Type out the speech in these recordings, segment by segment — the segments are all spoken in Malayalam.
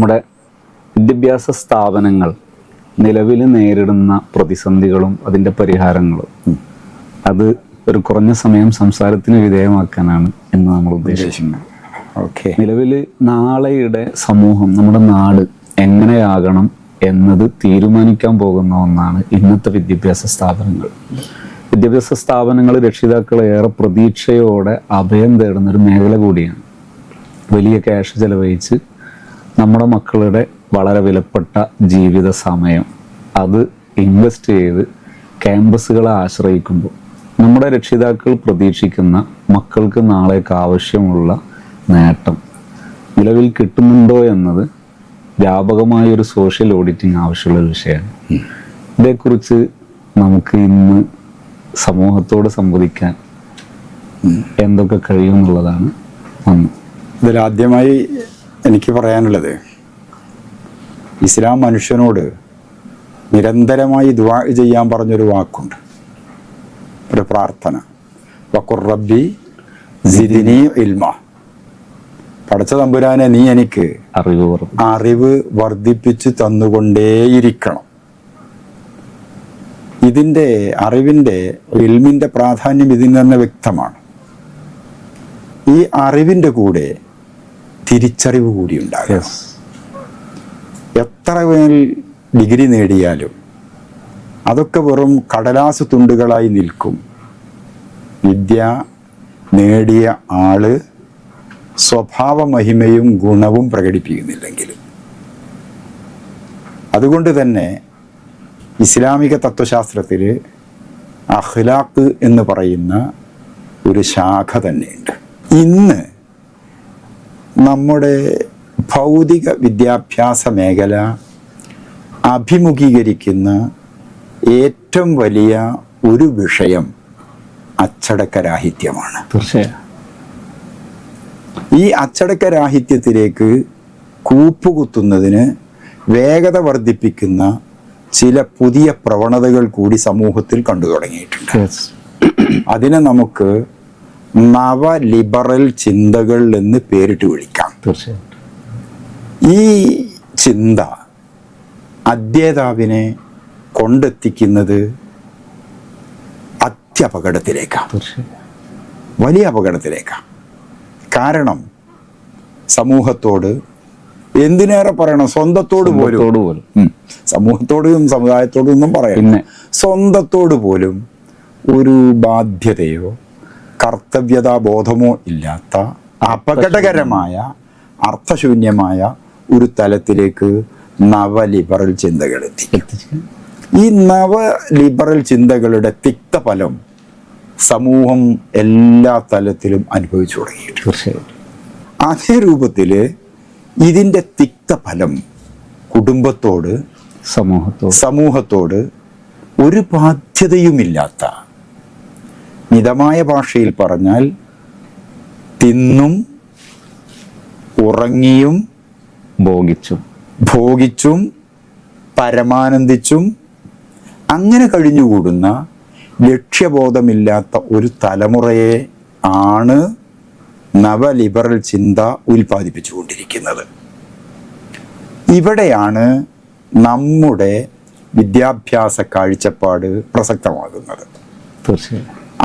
നമ്മുടെ വിദ്യാഭ്യാസ സ്ഥാപനങ്ങൾ നിലവിൽ നേരിടുന്ന പ്രതിസന്ധികളും അതിൻ്റെ പരിഹാരങ്ങളും അത് ഒരു കുറഞ്ഞ സമയം സംസാരത്തിന് വിധേയമാക്കാനാണ് എന്ന് നമ്മൾ ഉദ്ദേശിക്കുന്നത്. ഓക്കെ. നിലവിൽ നാളെയുടെ സമൂഹം, നമ്മുടെ നാട് എങ്ങനെയാകണം എന്നത് തീരുമാനിക്കാൻ പോകുന്ന ഒന്നാണ് ഇന്നത്തെ വിദ്യാഭ്യാസ സ്ഥാപനങ്ങൾ. വിദ്യാഭ്യാസ സ്ഥാപനങ്ങൾ രക്ഷിതാക്കൾ ഏറെ പ്രതീക്ഷയോടെ അഭയം തേടുന്ന ഒരു മേഖല കൂടിയാണ്. വലിയ ക്യാഷ് ചെലവഴിച്ച് നമ്മുടെ മക്കളുടെ വളരെ വിലപ്പെട്ട ജീവിത സമയം അത് ഇൻവെസ്റ്റ് ചെയ്ത് ക്യാമ്പസുകളെ ആശ്രയിക്കുമ്പോൾ നമ്മുടെ രക്ഷിതാക്കൾ പ്രതീക്ഷിക്കുന്ന മക്കൾക്ക് നാളേക്ക് ആവശ്യമുള്ള നേട്ടം നിലവിൽ കിട്ടുന്നുണ്ടോ എന്നത് വ്യാപകമായൊരു സോഷ്യൽ ഓഡിറ്റിംഗ് ആവശ്യമുള്ള വിഷയമാണ്. ഇതേക്കുറിച്ച് നമുക്ക് ഇന്ന് സമൂഹത്തോട് സംവദിക്കാൻ എന്തൊക്കെ കഴിയുമെന്നുള്ളതാണ് ഒന്ന്. ഇതിലാദ്യമായി എനിക്ക് പറയാനുള്ളത്, ഇസ്ലാം മനുഷ്യനോട് നിരന്തരമായി ദുആ ചെയ്യാൻ പറഞ്ഞൊരു വാക്കുണ്ട്, ഒരു പ്രാർത്ഥന. വഖുർ റബ്ബി സിദ്നി ഇൽമ. പടച്ച തമ്പുരാനെ നീ എനിക്ക് അറിവ് വർദ്ധിപ്പിച്ച് തന്നുകൊണ്ടേയിരിക്കണം. ഇതിൻ്റെ അറിവിൻ്റെ ഇൽമിൻ്റെ പ്രാധാന്യം ഇതിൽ തന്നെ വ്യക്തമാണ്. ഈ അറിവിൻ്റെ കൂടെ തിരിച്ചറിവ് കൂടി ഉണ്ടാകും. എത്ര വേൽ ഡിഗ്രി നേടിയാലും അതൊക്കെ വെറും കടലാസ് തുണ്ടുകളായി നിൽക്കും. വിദ്യ നേടിയ ആള് സ്വഭാവ മഹിമയും ഗുണവും പ്രകടിപ്പിക്കുന്നില്ലെങ്കിൽ. അതുകൊണ്ട് തന്നെ ഇസ്ലാമിക തത്വശാസ്ത്രത്തിൽ അഖ്ലാഖ് എന്ന് പറയുന്ന ഒരു ശാഖ തന്നെയുണ്ട്. ഇന്ന് നമ്മുടെ ഭൗതിക വിദ്യാഭ്യാസ മേഖല അഭിമുഖീകരിക്കുന്ന ഏറ്റവും വലിയ ഒരു വിഷയം അച്ചടക്കരാഹിത്യമാണ്. തീർച്ചയായും ഈ അച്ചടക്കരാഹിത്യത്തിലേക്ക് കൂപ്പുകുത്തുന്നതിന് വേഗത വർദ്ധിപ്പിക്കുന്ന ചില പുതിയ പ്രവണതകൾ കൂടി സമൂഹത്തിൽ കണ്ടു തുടങ്ങിയിട്ടുണ്ട്. അതിനെ നമുക്ക് നവ ലിബറൽ ചിന്തകൾ എന്ന് പേരിട്ട് വിളിക്കാം. തീർച്ചയായും ഈ ചിന്ത അധ്യേതാവിനെ കൊണ്ടെത്തിക്കുന്നത് അത്യപകടത്തിലേക്കാണ്, വലിയ അപകടത്തിലേക്കാണ്. കാരണം സമൂഹത്തോട്, എന്തിനേറെ പറയണം, സ്വന്തത്തോട് പോലും, സമൂഹത്തോടും സമുദായത്തോടും ഒന്നും പറയാം, സ്വന്തത്തോട് പോലും ഒരു ബാധ്യതയോ കർത്തവ്യതാബോധമോ ഇല്ലാത്ത അപകടകരമായ അർത്ഥശൂന്യമായ ഒരു തലത്തിലേക്ക് നവലിബറൽ ചിന്തകൾ എത്തി. ഈ നവലിബറൽ ചിന്തകളുടെ തിക്തഫലം സമൂഹം എല്ലാ തലത്തിലും അനുഭവിച്ചു തുടങ്ങിയിട്ടുണ്ട്. അതേ രൂപത്തിൽ ഇതിൻ്റെ തിക്തഫലം കുടുംബത്തോട്, സമൂഹത്തോട് ഒരു ബാധ്യതയുമില്ലാത്ത, മിതമായ ഭാഷയിൽ പറഞ്ഞാൽ തിന്നും ഉറങ്ങിയും ഭോഗിച്ചും പരമാനന്ദിച്ചും അങ്ങനെ കഴിഞ്ഞുകൂടുന്ന ലക്ഷ്യബോധമില്ലാത്ത ഒരു തലമുറയെ ആണ് നവലിബറൽ ചിന്ത ഉൽപ്പാദിപ്പിച്ചുകൊണ്ടിരിക്കുന്നത്. ഇവിടെയാണ് നമ്മുടെ വിദ്യാഭ്യാസ കാഴ്ചപ്പാട് പ്രസക്തമാകുന്നത്.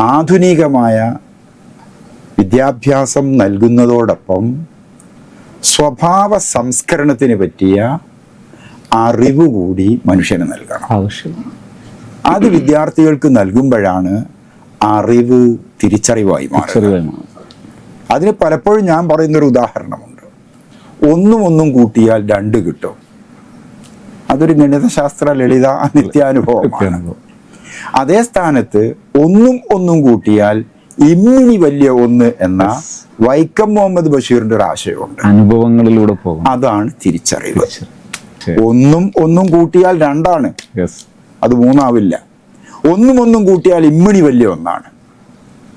ആധുനികമായ വിദ്യാഭ്യാസം നൽകുന്നതോടൊപ്പം സ്വഭാവ സംസ്കരണത്തിന് പറ്റിയ അറിവ് കൂടി മനുഷ്യന് നൽകണം, ആവശ്യമാണ്. അത് വിദ്യാർത്ഥികൾക്ക് നൽകുമ്പോഴാണ് അറിവ് തിരിച്ചറിവായി മാറുന്നത്. അതിന് പലപ്പോഴും ഞാൻ പറയുന്നൊരു ഉദാഹരണമുണ്ട്. ഒന്നും കൂട്ടിയാൽ 2 കിട്ടും. അതൊരു ഗണിതശാസ്ത്ര ലളിത നിത്യാനുഭവമാണ്. അതേ സ്ഥാനത്ത് ഒന്നും കൂട്ടിയാൽ ഇമ്മിണി വലിയ 1 എന്ന വൈക്കം മുഹമ്മദ് ബഷീറിന്റെ ഒരു ആശയമുണ്ട്. അനുഭവങ്ങളിലൂടെ പോകും. അതാണ് തിരിച്ചറിവ്. ഒന്നും കൂട്ടിയാൽ 2 ആണ്, അത് 3 ആവില്ല. ഒന്നും കൂട്ടിയാൽ ഇമ്മിണി വലിയ 1 ആണ്,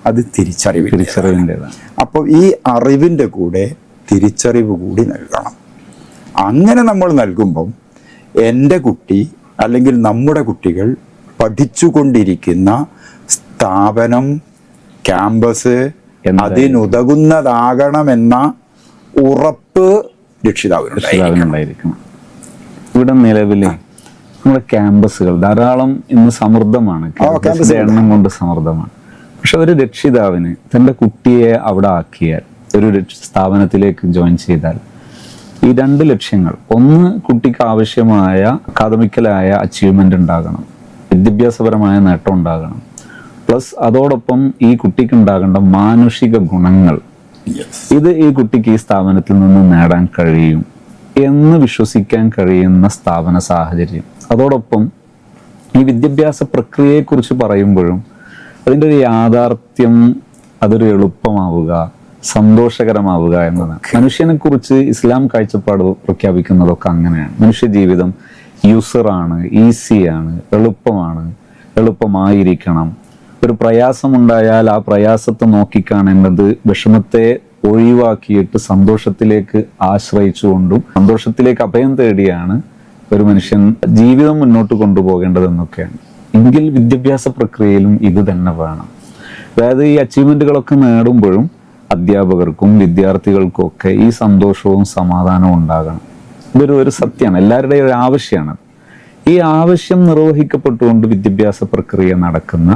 അത് തിരിച്ചറിവിൻ്റെതാണ്. അപ്പോൾ ഈ അറിവിൻ്റെ കൂടെ തിരിച്ചറിവ് കൂടി നൽകണം. അങ്ങനെ നമ്മൾ നൽകുമ്പം എൻ്റെ കുട്ടി അല്ലെങ്കിൽ നമ്മുടെ കുട്ടികൾ പഠിച്ചുകൊണ്ടിരിക്കുന്ന സ്ഥാപനം, ക്യാമ്പസ് അതിനുതകുന്നതാകണമെന്ന ഉറപ്പ് രക്ഷിതാവിനുണ്ടായിരിക്കണം. ഇവിടെ നിലവിൽ നമ്മുടെ ക്യാമ്പസുകൾ ധാരാളം ഇന്ന് സമൃദ്ധമാണ്, ക്യാമ്പസിന്റെ എണ്ണം കൊണ്ട് സമൃദ്ധമാണ്. പക്ഷെ ഒരു രക്ഷിതാവിന് തൻ്റെ കുട്ടിയെ അവിടെ ആക്കിയാൽ, ഒരു സ്ഥാപനത്തിലേക്ക് ജോയിൻ ചെയ്താൽ, ഈ 2 ലക്ഷ്യങ്ങൾ, ഒന്ന് കുട്ടിക്ക് ആവശ്യമായ അക്കാദമിക്കലായ അച്ചീവ്മെന്റ് ഉണ്ടാകണം, വിദ്യാഭ്യാസപരമായ നേട്ടം ഉണ്ടാകണം, പ്ലസ് അതോടൊപ്പം ഈ കുട്ടിക്ക് ഉണ്ടാകേണ്ട മാനുഷിക ഗുണങ്ങൾ, ഇത് ഈ കുട്ടിക്ക് ഈ സ്ഥാപനത്തിൽ നിന്ന് നേടാൻ കഴിയും എന്ന് വിശ്വസിക്കാൻ കഴിയുന്ന സ്ഥാപന സാഹചര്യം. അതോടൊപ്പം ഈ വിദ്യാഭ്യാസ പ്രക്രിയയെക്കുറിച്ച് പറയുമ്പോഴും അതിൻ്റെ ഒരു യാഥാർത്ഥ്യം, അതൊരു എളുപ്പമാവുക, സന്തോഷകരമാവുക എന്നതാണ്. മനുഷ്യനെ കുറിച്ച് ഇസ്ലാം കാഴ്ചപ്പാട് പ്രഖ്യാപിക്കുന്നതൊക്കെ അങ്ങനെയാണ്. മനുഷ്യ ജീവിതം യൂസറാണ്, ഈസിയാണ്, എളുപ്പമായിരിക്കണം. ഒരു പ്രയാസമുണ്ടായാൽ ആ പ്രയാസത്തെ നോക്കിക്കാണേണ്ടത് വിഷമത്തെ ഒഴിവാക്കിയിട്ട് സന്തോഷത്തിലേക്ക് ആശ്രയിച്ചുകൊണ്ടും സന്തോഷത്തിലേക്ക് അഭയം തേടിയാണ് ഒരു മനുഷ്യൻ ജീവിതം മുന്നോട്ട് കൊണ്ടുപോകേണ്ടതെന്നൊക്കെയാണ്. എങ്കിൽ വിദ്യാഭ്യാസ പ്രക്രിയയിലും ഇത് തന്നെ വേണം. അതായത് ഈ അച്ചീവ്മെന്റുകളൊക്കെ നേടുമ്പോഴും അധ്യാപകർക്കും വിദ്യാർത്ഥികൾക്കും ഒക്കെ ഈ സന്തോഷവും സമാധാനവും ഉണ്ടാകണം. ഇതൊരു സത്യമാണ്, എല്ലാവരുടെയും ഒരു ആവശ്യമാണ്. ഈ ആവശ്യം നിർവഹിക്കപ്പെട്ടുകൊണ്ട് വിദ്യാഭ്യാസ പ്രക്രിയ നടക്കുന്ന,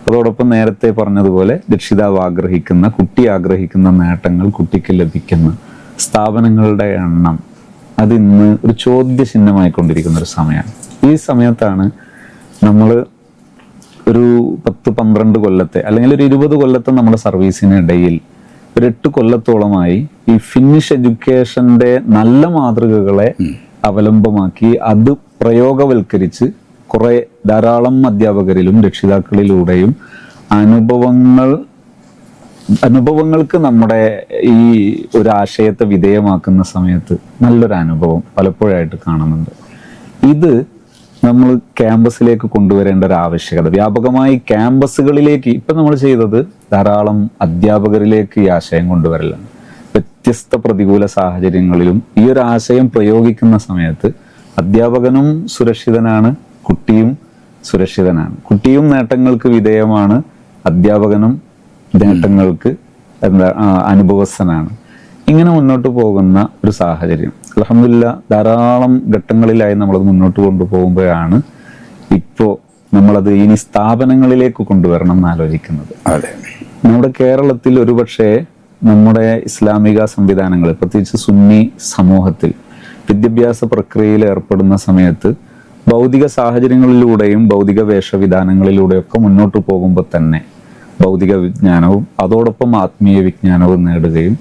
അതോടൊപ്പം നേരത്തെ പറഞ്ഞതുപോലെ രക്ഷിതാവ് ആഗ്രഹിക്കുന്ന, കുട്ടി ആഗ്രഹിക്കുന്ന നേട്ടങ്ങൾ കുട്ടിക്ക് ലഭിക്കുന്ന സ്ഥാപനങ്ങളുടെ എണ്ണം അതിന്ന് ഒരു ചോദ്യചിഹ്നമായിക്കൊണ്ടിരിക്കുന്ന ഒരു സമയമാണ്. ഈ സമയത്താണ് നമ്മൾ ഒരു 10-12 കൊല്ലത്തെ അല്ലെങ്കിൽ ഒരു 20 കൊല്ലത്തെ നമ്മുടെ സർവീസിനിടയിൽ ഒരു 8 കൊല്ലത്തോളമായി ഈ ഫിനിഷ് എഡ്യൂക്കേഷന്റെ നല്ല മാതൃകകളെ അവലംബമാക്കി അത് പ്രയോഗവൽക്കരിച്ച് ധാരാളം അധ്യാപകരിലും രക്ഷിതാക്കളിലൂടെയും അനുഭവങ്ങൾക്ക് നമ്മുടെ ഈ ഒരു ആശയത്തെ വിധേയമാക്കുന്ന സമയത്ത് നല്ലൊരു അനുഭവം പലപ്പോഴായിട്ട് കാണുന്നുണ്ട്. ഇത് നമ്മൾ ക്യാമ്പസിലേക്ക് കൊണ്ടുവരേണ്ട ഒരു ആവശ്യകത, വ്യാപകമായി ക്യാമ്പസുകളിലേക്ക് ഇപ്പം നമ്മൾ ചെയ്തത് ധാരാളം അധ്യാപകരിലേക്ക് ഈ ആശയം കൊണ്ടുവരലാണ്. വ്യത്യസ്ത പ്രതികൂല സാഹചര്യങ്ങളിലും ഈ ഒരു ആശയം പ്രയോഗിക്കുന്ന സമയത്ത് അധ്യാപകനും സുരക്ഷിതനാണ്, കുട്ടിയും സുരക്ഷിതനാണ്, കുട്ടിയും നേട്ടങ്ങൾക്ക് വിധേയമാണ്, അധ്യാപകനും നേട്ടങ്ങൾക്ക് അനുഭവസ്ഥനാണ്. ഇങ്ങനെ മുന്നോട്ട് പോകുന്ന ഒരു സാഹചര്യം അൽഹംദുലില്ലാഹ് ധാരാളം ഘട്ടങ്ങളിലായി നമ്മളത് മുന്നോട്ട് കൊണ്ടുപോകുമ്പോഴാണ് ഇപ്പോൾ നമ്മളത് ഇനി സ്ഥാപനങ്ങളിലേക്ക് കൊണ്ടുവരണം എന്ന് ആലോചിക്കുന്നത്. നമ്മുടെ കേരളത്തിൽ ഒരുപക്ഷെ നമ്മുടെ ഇസ്ലാമിക സംവിധാനങ്ങൾ, പ്രത്യേകിച്ച് സുന്നി സമൂഹത്തിൽ വിദ്യാഭ്യാസ പ്രക്രിയയിൽ ഏർപ്പെടുന്ന സമയത്ത് ഭൗതിക സാഹചര്യങ്ങളിലൂടെയും ഭൗതിക വേഷവിധാനങ്ങളിലൂടെയൊക്കെ മുന്നോട്ട് പോകുമ്പോൾ തന്നെ ഭൗതിക വിജ്ഞാനവും അതോടൊപ്പം ആത്മീയ വിജ്ഞാനവും നേടുകയും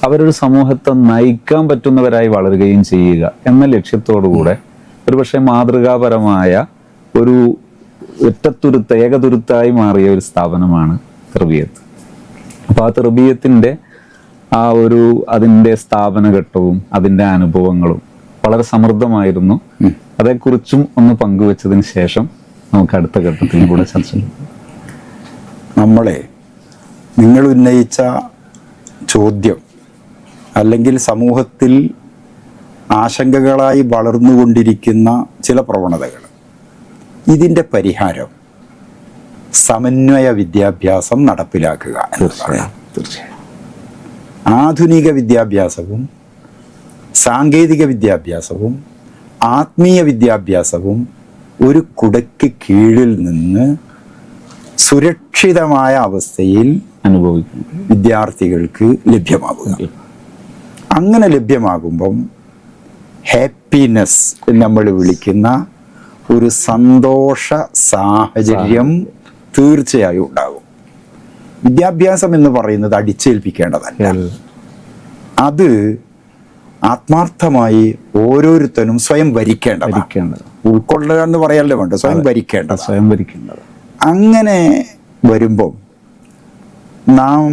അവരൊരു സമൂഹത്തെ നയിക്കാൻ പറ്റുന്നവരായി വളരുകയും ചെയ്യുക എന്ന ലക്ഷ്യത്തോടുകൂടെ ഒരുപക്ഷെ മാതൃകാപരമായ ഒരു ഏകതുരുത്തായി മാറിയ ഒരു സ്ഥാപനമാണ് തർബിയത്ത്. അപ്പോൾ ആ തർബിയത്തിൻ്റെ അതിൻ്റെ സ്ഥാപനഘട്ടവും അതിൻ്റെ അനുഭവങ്ങളും വളരെ സമൃദ്ധമായിരുന്നു. അതേക്കുറിച്ചും ഒന്ന് പങ്കുവച്ചതിന് ശേഷം നമുക്ക് അടുത്ത ഘട്ടത്തിൽ കൂടെ ചർച്ച ചെയ്യാം. നിങ്ങൾ ഉന്നയിച്ച ചോദ്യം അല്ലെങ്കിൽ സമൂഹത്തിൽ ആശങ്കകളായി വളർന്നുകൊണ്ടിരിക്കുന്ന ചില പ്രവണതകൾ, ഇതിൻ്റെ പരിഹാരം സമന്വയ വിദ്യാഭ്യാസം നടപ്പിലാക്കുക എന്നതാണ്. തീർച്ചയായും ആധുനിക വിദ്യാഭ്യാസവും സാങ്കേതിക വിദ്യാഭ്യാസവും ആത്മീയ വിദ്യാഭ്യാസവും ഒരു കുടയ്ക്ക് കീഴിൽ നിന്ന് സുരക്ഷിതമായ അവസ്ഥയിൽ വിദ്യാർത്ഥികൾക്ക് ലഭ്യമാവുക. അങ്ങനെ ലഭ്യമാകുമ്പം ഹാപ്പിനെസ് നമ്മൾ വിളിക്കുന്ന ഒരു സന്തോഷ സാഹചര്യം തീർച്ചയായും ഉണ്ടാകും. വിദ്യാഭ്യാസം എന്ന് പറയുന്നത് അടിച്ചേൽപ്പിക്കേണ്ടതല്ല. അത് ആത്മാർത്ഥമായി ഓരോരുത്തരും സ്വയം വരിക്കേണ്ടത്. ഉൾക്കൊള്ളുക എന്ന് പറയാനല്ലേ വേണ്ട, സ്വയം വരിക്കേണ്ടത്. അങ്ങനെ വരുമ്പം നാം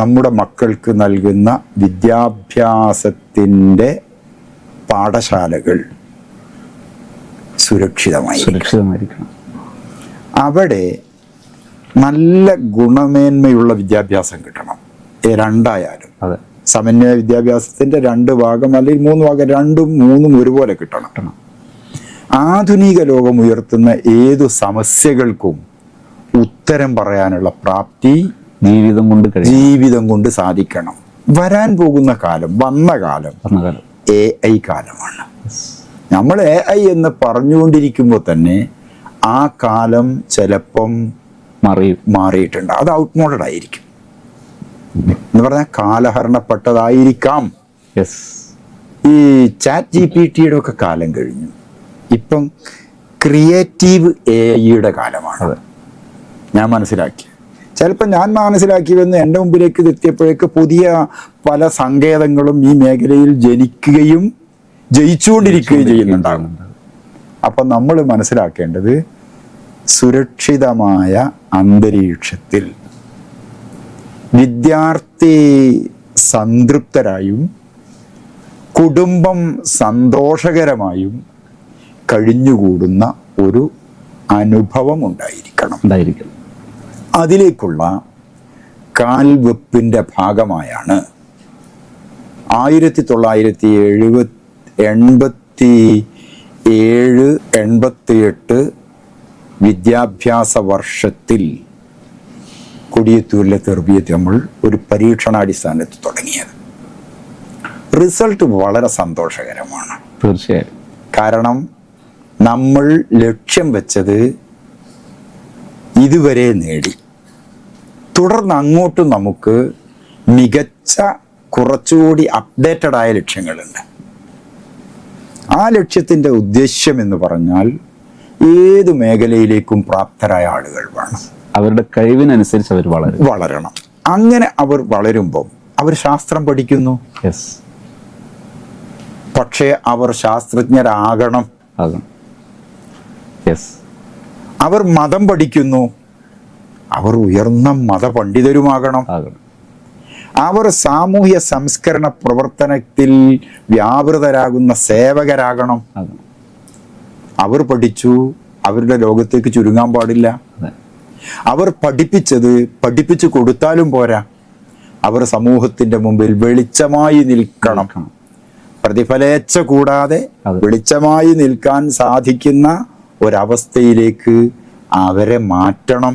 നമ്മുടെ മക്കൾക്ക് നൽകുന്ന വിദ്യാഭ്യാസത്തിൻ്റെ പാഠശാലകൾ സുരക്ഷിതമായിരിക്കണം. അവിടെ നല്ല ഗുണമേന്മയുള്ള വിദ്യാഭ്യാസം കിട്ടണം. രണ്ടായാലും സമന്വയ വിദ്യാഭ്യാസത്തിന്റെ 2 ഭാഗം അല്ലെങ്കിൽ 3 ഭാഗം, 2ഉം 3ഉം ഒരുപോലെ കിട്ടണം. ആധുനിക ലോകം ഉയർത്തുന്ന ഏതു സമസ്യകൾക്കും ഉത്തരം പറയാനുള്ള പ്രാപ്തി ജീവിതം കൊണ്ട് സാധിക്കണം. വരാൻ പോകുന്ന കാലം, വന്ന കാലം AI കാലമാണ്. നമ്മൾ AI എന്ന് പറഞ്ഞുകൊണ്ടിരിക്കുമ്പോൾ തന്നെ ആ കാലം ചിലപ്പം മാറിയിട്ടുണ്ട്. അത് ഔട്ട്മോഡഡ് ആയിരിക്കും എന്ന് പറഞ്ഞാൽ കാലഹരണപ്പെട്ടതായിരിക്കാം. ഈ ChatGPT ഒക്കെ കാലം കഴിഞ്ഞു. ഇപ്പം ക്രിയേറ്റീവ് AI കാലമാണ് ഞാൻ മനസ്സിലാക്കി. ചിലപ്പോൾ ഞാൻ മനസ്സിലാക്കിയതെന്ന് എൻ്റെ മുമ്പിലേക്ക് എത്തിയപ്പോഴേക്ക് പുതിയ പല സങ്കേതങ്ങളും ഈ മേഖലയിൽ ജനിക്കുകയും ജയിച്ചുകൊണ്ടിരിക്കുകയും ചെയ്യുന്നുണ്ടാകും. അപ്പം നമ്മൾ മനസ്സിലാക്കേണ്ടത് സുരക്ഷിതമായ അന്തരീക്ഷത്തിൽ വിദ്യാർത്ഥി സംതൃപ്തരായും കുടുംബം സന്തോഷകരമായും കഴിഞ്ഞുകൂടുന്ന ഒരു അനുഭവം ഉണ്ടായിരിക്കണം. അതിലേക്കുള്ള കാൽവെപ്പിൻ്റെ ഭാഗമായാണ് 1987-88 വിദ്യാഭ്യാസ വർഷത്തിൽ കൊടിയത്തൂരിലെ തെർബിയത്ത് നമ്മൾ ഒരു പരീക്ഷണാടിസ്ഥാനത്തിൽ തുടങ്ങിയത്. റിസൾട്ട് വളരെ സന്തോഷകരമാണ്. തീർച്ചയായും. കാരണം നമ്മൾ ലക്ഷ്യം വെച്ചത് ഇതുവരെ നേടി. തുടർന്ന് അങ്ങോട്ട് നമുക്ക് മികച്ച കുറച്ചുകൂടി അപ്ഡേറ്റഡ് ആയ ലക്ഷ്യങ്ങളുണ്ട്. ആ ലക്ഷ്യത്തിൻ്റെ ഉദ്ദേശ്യം എന്ന് പറഞ്ഞാൽ ഏത് മേഖലയിലേക്കും പ്രാപ്തരായ ആളുകൾ വേണം. അവരുടെ കഴിവിനനുസരിച്ച് അവർ വളരണം. അങ്ങനെ അവർ വളരുമ്പോൾ അവർ ശാസ്ത്രം പഠിക്കുന്നു. പക്ഷേ അവർ ശാസ്ത്രജ്ഞരാകണം. അവർ മതം പഠിക്കുന്നു. അവർ ഉയർന്ന മതപണ്ഡിതരുമാകണം. അവർ സാമൂഹ്യ സംസ്കരണ പ്രവർത്തനത്തിൽ വ്യാപൃതരാകുന്ന സേവകരാകണം. അവർ പഠിച്ചു, അവരുടെ ലോകത്തേക്ക് ചുരുങ്ങാൻ പാടില്ല. അവർ പഠിപ്പിച്ചത് പഠിപ്പിച്ചു കൊടുത്താലും പോരാ, അവർ സമൂഹത്തിന്റെ മുമ്പിൽ വെളിച്ചമായി നിൽക്കണം. പ്രതിഫലേച്ഛ കൂടാതെ വെളിച്ചമായി നിൽക്കാൻ സാധിക്കുന്ന ഒരവസ്ഥയിലേക്ക് അവരെ മാറ്റണം.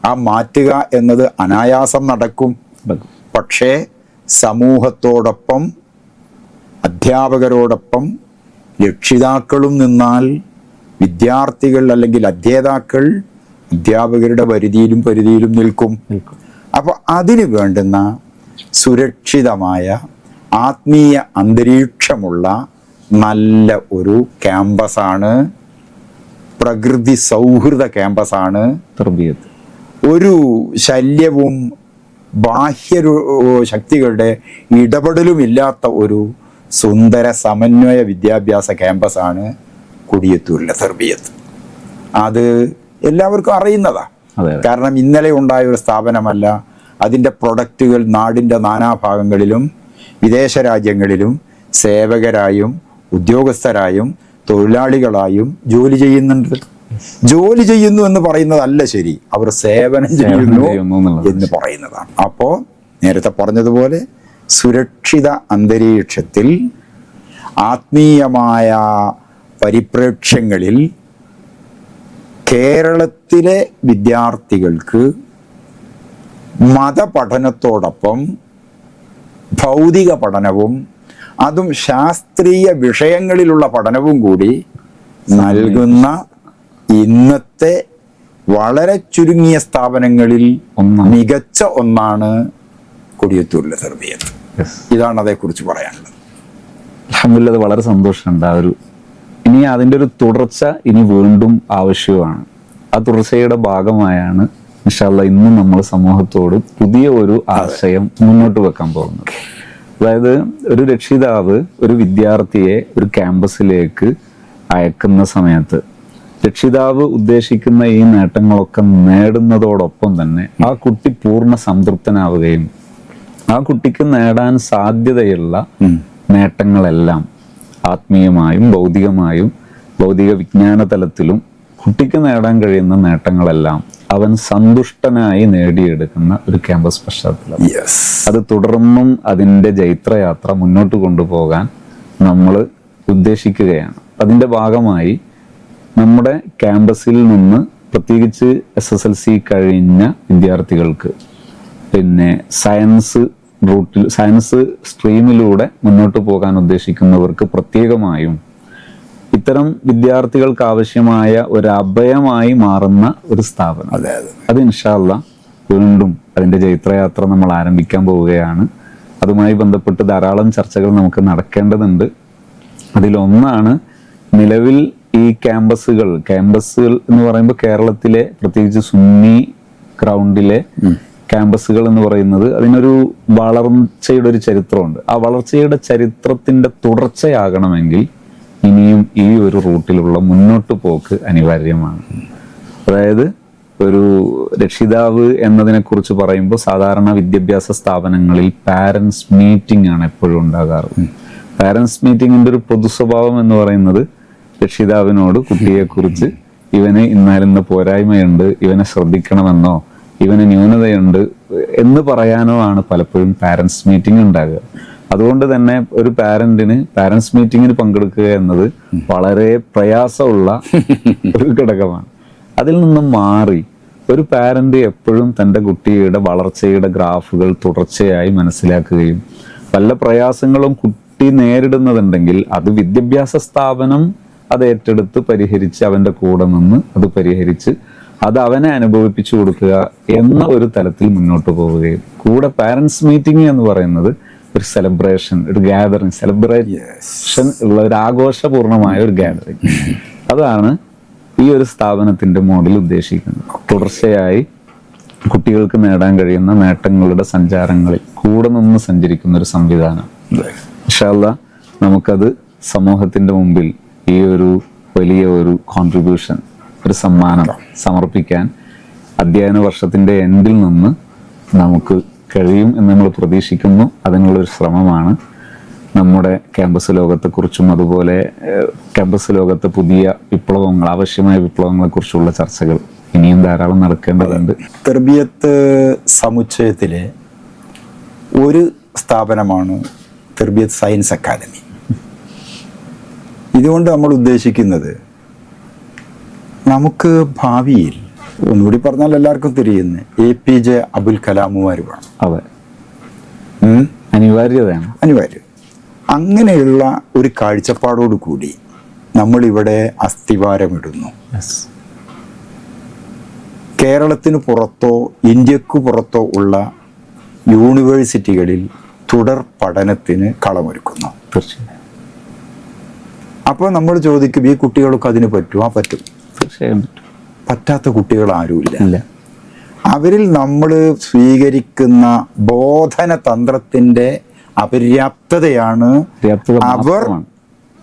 ആ മാറ്റുക എന്നത് അനായാസം നടക്കും. പക്ഷേ സമൂഹത്തോടൊപ്പം അധ്യാപകരോടൊപ്പം രക്ഷിതാക്കളും നിന്നാൽ വിദ്യാർത്ഥികൾ അല്ലെങ്കിൽ അധ്യേതാക്കൾ അധ്യാപകരുടെ പരിധിയിലും നിൽക്കും. അപ്പോൾ അതിന് വേണ്ടുന്ന സുരക്ഷിതമായ ആത്മീയ അന്തരീക്ഷമുള്ള നല്ല ഒരു ക്യാമ്പസാണ്, പ്രകൃതി സൗഹൃദ ക്യാമ്പസാണ് തെർബിയത്ത്. ഒരു ശല്യവും ബാഹ്യ ശക്തികളുടെ ഇടപെടലുമില്ലാത്ത ഒരു സുന്ദര സമന്വയ വിദ്യാഭ്യാസ ക്യാമ്പസാണ് കൊടിയത്തൂരിലെ തെർബിയത്ത്. അത് എല്ലാവർക്കും അറിയുന്നതാണ്. കാരണം ഇന്നലെ ഉണ്ടായ ഒരു സ്ഥാപനമല്ല. അതിൻ്റെ പ്രൊഡക്റ്റുകൾ നാടിൻ്റെ നാനാഭാഗങ്ങളിലും വിദേശ രാജ്യങ്ങളിലും സേവകരായും ഉദ്യോഗസ്ഥരായും തൊഴിലാളികളായും ജോലി ചെയ്യുന്നുണ്ട്. ജോലി ചെയ്യുന്നു എന്ന് പറയുന്നതല്ല ശരി, അവർ സേവനം ചെയ്യുന്നു എന്ന് പറയുന്നതാണ്. അപ്പോൾ നേരത്തെ പറഞ്ഞതുപോലെ സുരക്ഷിത അന്തരീക്ഷത്തിൽ ആത്മീയമായ പരിപ്രേക്ഷ്യങ്ങളിൽ കേരളത്തിലെ വിദ്യാർത്ഥികൾക്ക് മതപഠനത്തോടൊപ്പം ഭൗതിക പഠനവും അതും ശാസ്ത്രീയ വിഷയങ്ങളിലുള്ള പഠനവും കൂടി നൽകുന്ന ഇന്നത്തെ വളരെ ചുരുങ്ങിയ സ്ഥാപനങ്ങളിൽ മികച്ച ഒന്നാണ് കൊടിയത്തൂരിലെ തെർബിയത്ത്. ഇതാണ് അതേക്കുറിച്ച് പറയാനുള്ളത്. അൽഹംദുലില്ലാഹ്, വളരെ സന്തോഷമുണ്ട്. ഇനി അതിൻ്റെ ഒരു തുടർച്ച ഇനി വീണ്ടും ആവശ്യമാണ്. ആ തുടർച്ചയുടെ ഭാഗമായാണ് ഇൻഷാ അല്ലാഹ് ഇന്ന് നമ്മൾ സമൂഹത്തോട് പുതിയ ഒരു ആശയം മുന്നോട്ട് വെക്കാൻ പോകുന്നത്. അതായത് ഒരു രക്ഷിതാവ് ഒരു വിദ്യാർത്ഥിയെ ഒരു ക്യാമ്പസിലേക്ക് അയക്കുന്ന സമയത്ത് രക്ഷിതാവ് ഉദ്ദേശിക്കുന്ന ഈ നേട്ടങ്ങളൊക്കെ നേടുന്നതോടൊപ്പം തന്നെ ആ കുട്ടി പൂർണ്ണ സംതൃപ്തനാവുകയും ആ കുട്ടിക്ക് നേടാൻ സാധ്യതയുള്ള നേട്ടങ്ങളെല്ലാം ആത്മീയമായും ഭൗതികമായും ഭൗതിക വിജ്ഞാന തലത്തിലും കുട്ടിക്ക് നേടാൻ കഴിയുന്ന നേട്ടങ്ങളെല്ലാം അവൻ സന്തുഷ്ടനായി നേടിയെടുക്കുന്ന ഒരു ക്യാമ്പസ് പശ്ചാത്തലം. അത് തുടർന്നും അതിൻ്റെ ജൈത്രയാത്ര മുന്നോട്ട് കൊണ്ടുപോകാൻ നമ്മൾ ഉദ്ദേശിക്കുകയാണ്. അതിൻ്റെ ഭാഗമായി നമ്മുടെ ക്യാമ്പസിൽ നിന്ന് പ്രത്യേകിച്ച് SSLC കഴിഞ്ഞ വിദ്യാർത്ഥികൾക്ക് പിന്നെ സയൻസ് റൂട്ടിൽ സയൻസ് സ്ട്രീമിലൂടെ മുന്നോട്ട് പോകാൻ ഉദ്ദേശിക്കുന്നവർക്ക് പ്രത്യേകമായും ഇത്തരം വിദ്യാർത്ഥികൾക്ക് ആവശ്യമായ ഒരു അഭയമായി മാറുന്ന ഒരു സ്ഥാപനം. അതെ അതെ. അത് ഇൻഷാ അല്ലാഹ് വീണ്ടും അതിന്റെ ജൈത്രയാത്ര നമ്മൾ ആരംഭിക്കാൻ പോവുകയാണ്. അതുമായി ബന്ധപ്പെട്ട് ധാരാളം ചർച്ചകൾ നമുക്ക് നടക്കേണ്ടതുണ്ട്. അതിലൊന്നാണ് നിലവിൽ ഈ ക്യാമ്പസുകൾ എന്ന് പറയുമ്പോൾ കേരളത്തിലെ പ്രത്യേകിച്ച് സുന്നി ഗ്രൗണ്ടിലെ ക്യാമ്പസുകൾ എന്ന് പറയുന്നത് അതിനൊരു വളർച്ചയുടെ ഒരു ചരിത്രമുണ്ട്. ആ വളർച്ചയുടെ ചരിത്രത്തിന്റെ തുടർച്ചയാകണമെങ്കിൽ ഇനിയും ഈ ഒരു റൂട്ടിലുള്ള മുന്നോട്ട് പോക്ക് അനിവാര്യമാണ്. അതായത് ഒരു രക്ഷിതാവ് എന്നതിനെ കുറിച്ച് പറയുമ്പോൾ സാധാരണ വിദ്യാഭ്യാസ സ്ഥാപനങ്ങളിൽ പാരന്റ്സ് മീറ്റിംഗ് ആണ് എപ്പോഴും ഉണ്ടാകാറ്. പാരന്റ്സ് മീറ്റിംഗിന്റെ ഒരു പൊതു സ്വഭാവം എന്ന് പറയുന്നത് രക്ഷിതാവിനോട് കുട്ടിയെക്കുറിച്ച് ഇവന് ഇന്നാലിന്ന പോരായ്മയുണ്ട്, ഇവനെ ശ്രദ്ധിക്കണമെന്നോ ഇവന് ന്യൂനതയുണ്ട് എന്ന് പറയാനോ ആണ് പലപ്പോഴും പാരന്റ്സ് മീറ്റിംഗ് ഉണ്ടാകുക. അതുകൊണ്ട് തന്നെ ഒരു പാരന്റ്സ് മീറ്റിങ്ങിന് പങ്കെടുക്കുക എന്നത് വളരെ പ്രയാസമുള്ള ഒരു ഘടകമാണ്. അതിൽ നിന്നും മാറി ഒരു പാരന്റ് എപ്പോഴും തൻ്റെ കുട്ടിയുടെ വളർച്ചയുടെ ഗ്രാഫുകൾ തുടർച്ചയായി മനസ്സിലാക്കുകയും വല്ല പ്രയാസങ്ങളും കുട്ടി നേരിടുന്നതുണ്ടെങ്കിൽ അത് വിദ്യാഭ്യാസ സ്ഥാപനം അത് ഏറ്റെടുത്ത് പരിഹരിച്ച് അവൻ്റെ കൂടെ നിന്ന് അത് പരിഹരിച്ച് അത് അവനെ അനുഭവിപ്പിച്ചു കൊടുക്കുക എന്ന ഒരു തലത്തിൽ മുന്നോട്ട് പോവുകയും കൂടെ പാരന്റ്സ് മീറ്റിംഗ് എന്ന് പറയുന്നത് ഒരു സെലിബ്രേഷൻ, ഒരു ഗാദറിങ്, സെലിബ്രേഷൻ ഉള്ള ഒരു ആഘോഷപൂർണമായ ഒരു ഗാദറിങ്. അതാണ് ഈ ഒരു സ്ഥാപനത്തിന്റെ മോഡൽ ഉദ്ദേശിക്കുന്നത്. തുടർച്ചയായി കുട്ടികൾക്ക് നേടാൻ കഴിയുന്ന നേട്ടങ്ങളുടെ സഞ്ചാരങ്ങളിൽ കൂടെ നിന്ന് സഞ്ചരിക്കുന്ന ഒരു സംവിധാനം. ഇൻഷാ അല്ലാഹ് നമുക്കത് സമൂഹത്തിന്റെ മുമ്പിൽ ഈ ഒരു വലിയ ഒരു കോൺട്രിബ്യൂഷൻ, ഒരു സമ്മാനം സമർപ്പിക്കാൻ അധ്യയന വർഷത്തിന്റെ എൻഡിൽ നിന്ന് നമുക്ക് കഴിയും എന്ന് നമ്മൾ പ്രതീക്ഷിക്കുന്നു. അതിനുള്ളൊരു ശ്രമമാണ് നമ്മുടെ ക്യാമ്പസ് ലോകത്തെക്കുറിച്ചും അതുപോലെ ക്യാമ്പസ് ലോകത്തെ പുതിയ വിപ്ലവങ്ങൾ, ആവശ്യമായ വിപ്ലവങ്ങളെ കുറിച്ചുള്ള ചർച്ചകൾ ഇനിയും ധാരാളം നടക്കേണ്ടതുണ്ട്. തെർബിയത്ത് സമുച്ചയത്തിലെ ഒരു സ്ഥാപനമാണ് തെർബിയത്ത് സയൻസ് അക്കാദമി. ഇതുകൊണ്ട് നമ്മൾ ഉദ്ദേശിക്കുന്നത് നമുക്ക് ഭാവിയിൽ ഒന്നുകൂടി പറഞ്ഞാൽ എല്ലാവർക്കും തിരിയുന്ന APJ അബുൽ കലാമുമാർ വേണം. അതെ, അനിവാര്യതയാണ്. അനിവാര്യം. അങ്ങനെയുള്ള ഒരു കാഴ്ചപ്പാടോട് കൂടി നമ്മളിവിടെ അസ്ഥിവാരമിടുന്നു. കേരളത്തിന് പുറത്തോ ഇന്ത്യക്ക് പുറത്തോ ഉള്ള യൂണിവേഴ്സിറ്റികളിൽ തുടർ പഠനത്തിന് കളമൊരുക്കുന്നു. തീർച്ചയായും. അപ്പോൾ നമ്മൾ ചോദിക്കും, ഈ കുട്ടികൾക്ക് അതിന് പറ്റുമോ? പറ്റും. തീർച്ചയായും പറ്റും. പറ്റാത്ത കുട്ടികൾ ആരുമില്ല. ഇല്ല. അവരിൽ നമ്മൾ സ്വീകരിക്കുന്ന ബോധന തന്ത്രത്തിന്റെ അപര്യാപ്തതയാണ് അവർ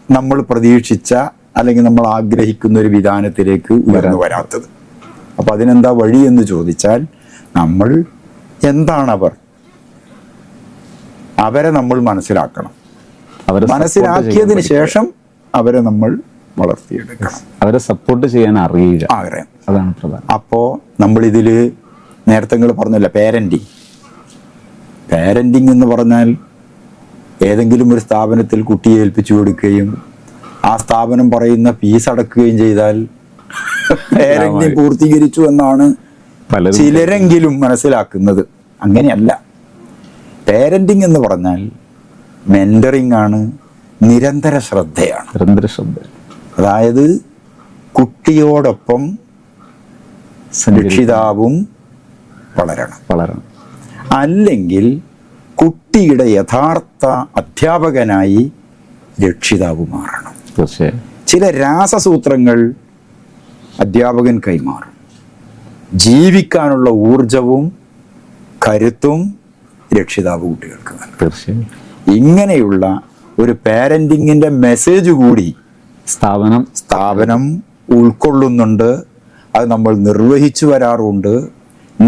നമ്മൾ പ്രതീക്ഷിച്ച അല്ലെങ്കിൽ നമ്മൾ ആഗ്രഹിക്കുന്ന ഒരു വിധാനത്തിലേക്ക് ഉയർന്നു വരാത്തത്. അപ്പൊ അതിനെന്താ വഴി എന്ന് ചോദിച്ചാൽ, നമ്മൾ എന്താണവർ, അവരെ നമ്മൾ മനസ്സിലാക്കണം. മനസ്സിലാക്കിയതിന് ശേഷം അവരെ നമ്മൾ വളർത്തിയെടുക്കണം. അവരെ സപ്പോർട്ട് ചെയ്യാൻ അറിയുക, അതാണ് പ്രധാനം. അപ്പോൾ നമ്മളിതിൽ നേരത്തെ നിങ്ങൾ പറഞ്ഞല്ലോ പാരന്റിങ് എന്ന് പറഞ്ഞാൽ ഏതെങ്കിലും ഒരു സ്ഥാപനത്തിൽ കുട്ടിയെ ഏൽപ്പിച്ചു കൊടുക്കുകയും ആ സ്ഥാപനം പറയുന്ന ഫീസ് അടക്കുകയും ചെയ്താൽ പാരന്റിങ് പൂർത്തീകരിച്ചു എന്നാണ് ചിലരെങ്കിലും മനസ്സിലാക്കുന്നത്. അങ്ങനെയല്ല. പാരന്റിങ് എന്ന് പറഞ്ഞാൽ മെന്ററിങ് ആണ്, നിരന്തര ശ്രദ്ധയാണ്. അതായത് കുട്ടിയോടൊപ്പം രക്ഷിതാവും വളരണം. അല്ലെങ്കിൽ കുട്ടിയുടെ യഥാർത്ഥ അധ്യാപകനായി രക്ഷിതാവ് മാറണം. ചില രാസസൂത്രങ്ങൾ അധ്യാപകൻ കൈമാറും. ജീവിക്കാനുള്ള ഊർജവും കരുത്തും രക്ഷിതാവ് കുട്ടികൾക്ക് നൽകും. ഇങ്ങനെയുള്ള ഒരു പാരന്റിങ്ങിന്റെ മെസ്സേജ് കൂടി സ്ഥാപനം ഉൾക്കൊള്ളുന്നുണ്ട്. അത് നമ്മൾ നിർവഹിച്ചു വരാറുണ്ട്.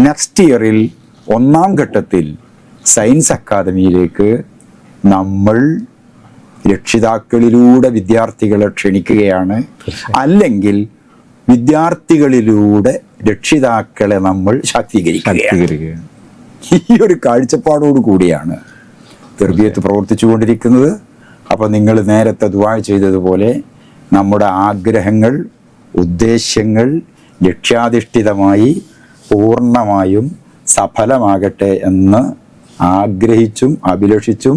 നെക്സ്റ്റ് ഇയറിൽ 1ാം ഘട്ടത്തിൽ സയൻസ് അക്കാദമിയിലേക്ക് നമ്മൾ രക്ഷിതാക്കളിലൂടെ വിദ്യാർത്ഥികളെ ക്ഷണിക്കുകയാണ്. അല്ലെങ്കിൽ വിദ്യാർത്ഥികളിലൂടെ രക്ഷിതാക്കളെ നമ്മൾ ശാക്തീകരിക്കുകയാണ്. ഈ ഒരു കാഴ്ചപ്പാടോട് കൂടിയാണ് തെർബിയത്ത് പ്രവർത്തിച്ചുകൊണ്ടിരിക്കുന്നത്. അപ്പോൾ നിങ്ങൾ നേരത്തെ ദുആ ചെയ്തതുപോലെ നമ്മുടെ ആഗ്രഹങ്ങൾ, ഉദ്ദേശ്യങ്ങൾ ലക്ഷ്യാധിഷ്ഠിതമായി പൂർണ്ണമായും സഫലമാകട്ടെ എന്ന് ആഗ്രഹിച്ചും അഭിലഷിച്ചും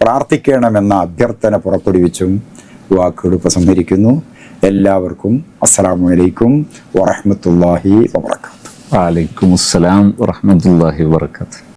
പ്രാർത്ഥിക്കണമെന്ന അഭ്യർത്ഥന പുറപ്പെടുവിച്ചും വാക്കുകൾ ഉപസംഹരിക്കുന്നു. എല്ലാവർക്കും അസ്സലാമു അലൈക്കും വറഹ്മത്തുള്ളാഹി വബറകാതുഹു. വഅലൈക്കും അസ്സലാം വറഹ്മത്തുള്ളാഹി വബറകാതുഹു.